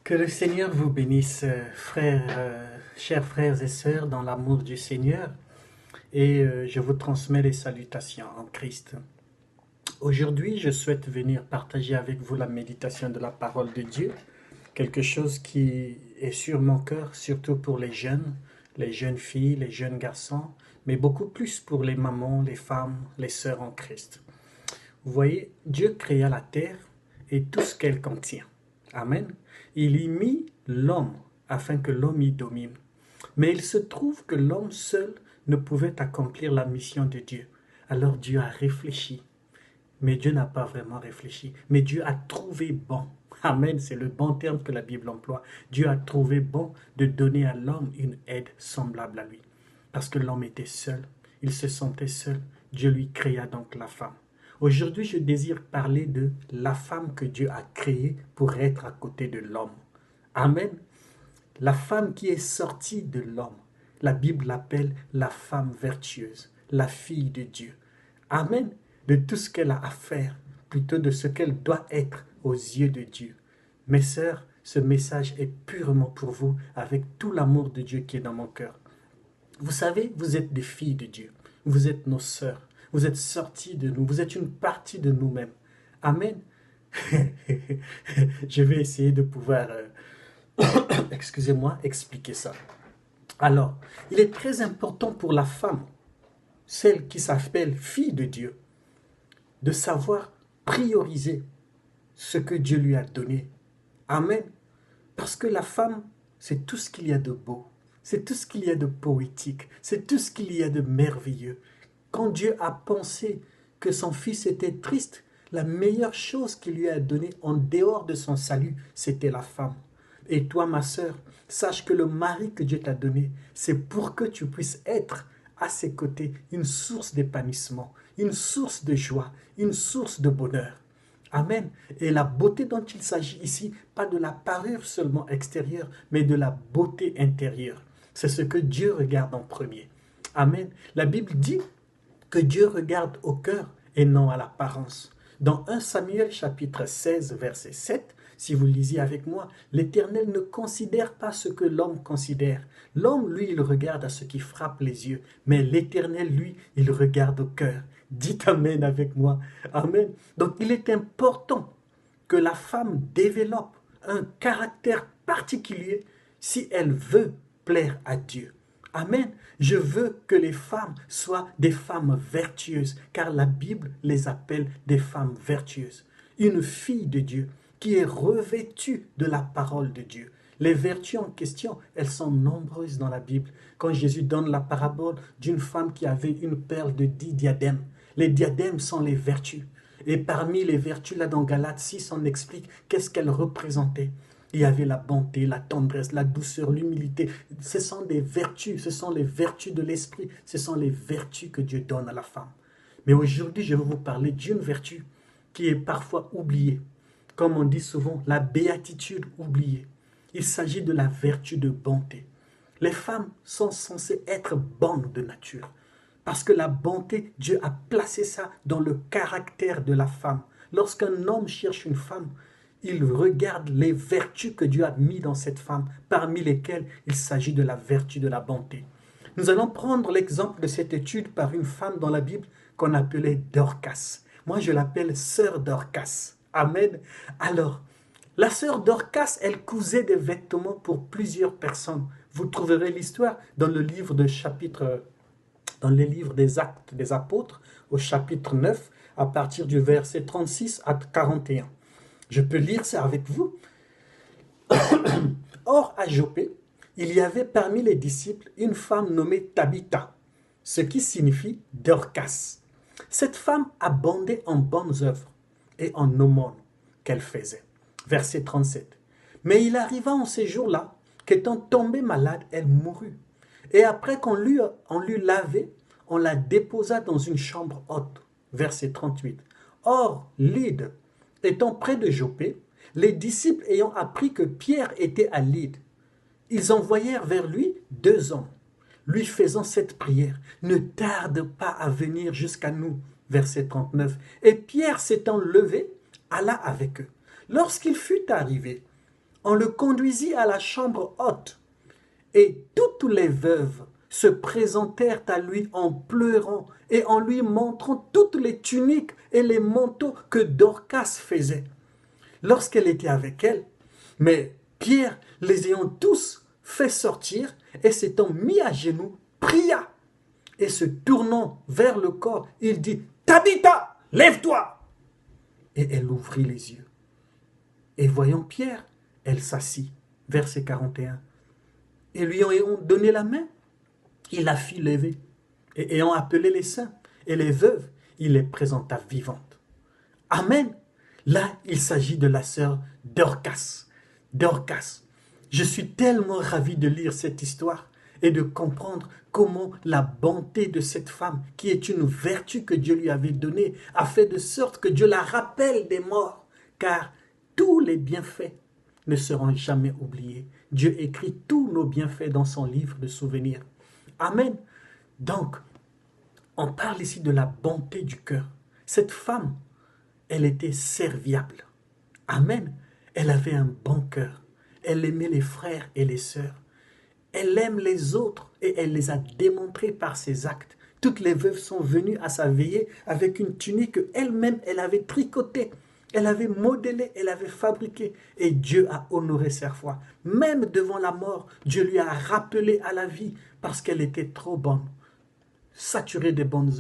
Que le Seigneur vous bénisse, chers frères et sœurs, dans l'amour du Seigneur, et je vous transmets les salutations en Christ. Aujourd'hui, je souhaite venir partager avec vous la méditation de la parole de Dieu, quelque chose qui est sur mon cœur, surtout pour les jeunes filles, les jeunes garçons, mais beaucoup plus pour les mamans, les femmes, les sœurs en Christ. Vous voyez, Dieu créa la terre et tout ce qu'elle contient. Amen. Il y mit l'homme afin que l'homme y domine. Mais il se trouve que l'homme seul ne pouvait accomplir la mission de Dieu. Alors Dieu a réfléchi. Mais Dieu n'a pas vraiment réfléchi. Mais Dieu a trouvé bon. Amen, c'est le bon terme que la Bible emploie. Dieu a trouvé bon de donner à l'homme une aide semblable à lui. Parce que l'homme était seul. Il se sentait seul. Dieu lui créa donc la femme. Aujourd'hui, je désire parler de la femme que Dieu a créée pour être à côté de l'homme. Amen. La femme qui est sortie de l'homme. La Bible l'appelle la femme vertueuse, la fille de Dieu. Amen. De tout ce qu'elle a à faire, plutôt de ce qu'elle doit être aux yeux de Dieu. Mes sœurs, ce message est purement pour vous, avec tout l'amour de Dieu qui est dans mon cœur. Vous savez, vous êtes des filles de Dieu. Vous êtes nos sœurs. Vous êtes sorties de nous. Vous êtes une partie de nous-mêmes. Amen. Je vais essayer de pouvoir, excusez-moi, expliquer ça. Alors, il est très important pour la femme, celle qui s'appelle fille de Dieu, de savoir prioriser ce que Dieu lui a donné. Amen. Parce que la femme, c'est tout ce qu'il y a de beau. C'est tout ce qu'il y a de poétique. C'est tout ce qu'il y a de merveilleux. Quand Dieu a pensé que son fils était triste, la meilleure chose qu'il lui a donnée en dehors de son salut, c'était la femme. Et toi, ma sœur, sache que le mari que Dieu t'a donné, c'est pour que tu puisses être à ses côtés une source d'épanouissement, une source de joie, une source de bonheur. Amen. Et la beauté dont il s'agit ici, pas de la parure seulement extérieure, mais de la beauté intérieure. C'est ce que Dieu regarde en premier. Amen. La Bible dit que Dieu regarde au cœur et non à l'apparence. Dans 1 Samuel chapitre 16, verset 7, si vous lisez avec moi, l'Éternel ne considère pas ce que l'homme considère. L'homme, lui, il regarde à ce qui frappe les yeux, mais l'Éternel, lui, il regarde au cœur. Dites Amen avec moi. Amen. Donc, il est important que la femme développe un caractère particulier si elle veut plaire à Dieu. Amen. Je veux que les femmes soient des femmes vertueuses, car la Bible les appelle des femmes vertueuses. Une fille de Dieu qui est revêtue de la parole de Dieu. Les vertus en question, elles sont nombreuses dans la Bible. Quand Jésus donne la parabole d'une femme qui avait une perle de 10 diadèmes, les diadèmes sont les vertus. Et parmi les vertus, là dans Galates 6, on explique qu'est-ce qu'elles représentaient. Il y avait la bonté, la tendresse, la douceur, l'humilité. Ce sont des vertus, ce sont les vertus de l'esprit, ce sont les vertus que Dieu donne à la femme. Mais aujourd'hui, je vais vous parler d'une vertu qui est parfois oubliée. Comme on dit souvent, la béatitude oubliée. Il s'agit de la vertu de bonté. Les femmes sont censées être bonnes de nature. Parce que la bonté, Dieu a placé ça dans le caractère de la femme. Lorsqu'un homme cherche une femme, il regarde les vertus que Dieu a mis dans cette femme, parmi lesquelles il s'agit de la vertu de la bonté. Nous allons prendre l'exemple de cette étude par une femme dans la Bible qu'on appelait Dorcas. Moi, je l'appelle sœur Dorcas. Amen. Alors, la sœur Dorcas, elle cousait des vêtements pour plusieurs personnes. Vous trouverez l'histoire dans le livre dans les livres des Actes des Apôtres, au chapitre 9, à partir du verset 36 à 41. Je peux lire ça avec vous. Or, à Joppé, il y avait parmi les disciples une femme nommée Tabitha, ce qui signifie Dorcas. Cette femme abondait en bonnes œuvres et en aumônes qu'elle faisait. Verset 37. Mais il arriva en ces jours-là qu'étant tombée malade, elle mourut. Et après qu'on l'eut lavée, on la déposa dans une chambre haute. Verset 38. Or, Lyde, étant près de Joppé, les disciples ayant appris que Pierre était à Lyde, ils envoyèrent vers lui 2 hommes, lui faisant cette prière: ne tarde pas à venir jusqu'à nous. Verset 39. Et Pierre s'étant levé, alla avec eux. Lorsqu'il fut arrivé, On le conduisit à la chambre haute, et toutes les veuves se présentèrent à lui en pleurant et en lui montrant toutes les tuniques et les manteaux que Dorcas faisait lorsqu'elle était avec elle. Mais Pierre, les ayant tous fait sortir et s'étant mis à genoux, pria. Et se tournant vers le corps, il dit, Tabitha, lève-toi. Et elle ouvrit les yeux. Et voyant Pierre, elle s'assit. Verset 41. Et lui ayant donné la main, il la fit lever. Et ayant appelé les saints et les veuves, il les présenta vivantes. Amen. Là, il s'agit de la sœur Dorcas. Dorcas. Je suis tellement ravi de lire cette histoire et de comprendre comment la bonté de cette femme, qui est une vertu que Dieu lui avait donnée, a fait de sorte que Dieu la rappelle des morts, car tous les bienfaits ne seront jamais oubliés. Dieu écrit tous nos bienfaits dans son livre de souvenirs. Amen. Donc, on parle ici de la bonté du cœur. Cette femme, elle était serviable. Amen. Elle avait un bon cœur. Elle aimait les frères et les sœurs. Elle aime les autres et elle les a démontrés par ses actes. Toutes les veuves sont venues à sa veillée avec une tunique qu'elle-même, elle avait tricotée. Elle avait modelé, elle avait fabriqué. Et Dieu a honoré sa foi. Même devant la mort, Dieu lui a rappelé à la vie parce qu'elle était trop bonne, saturée de bonnes œuvres.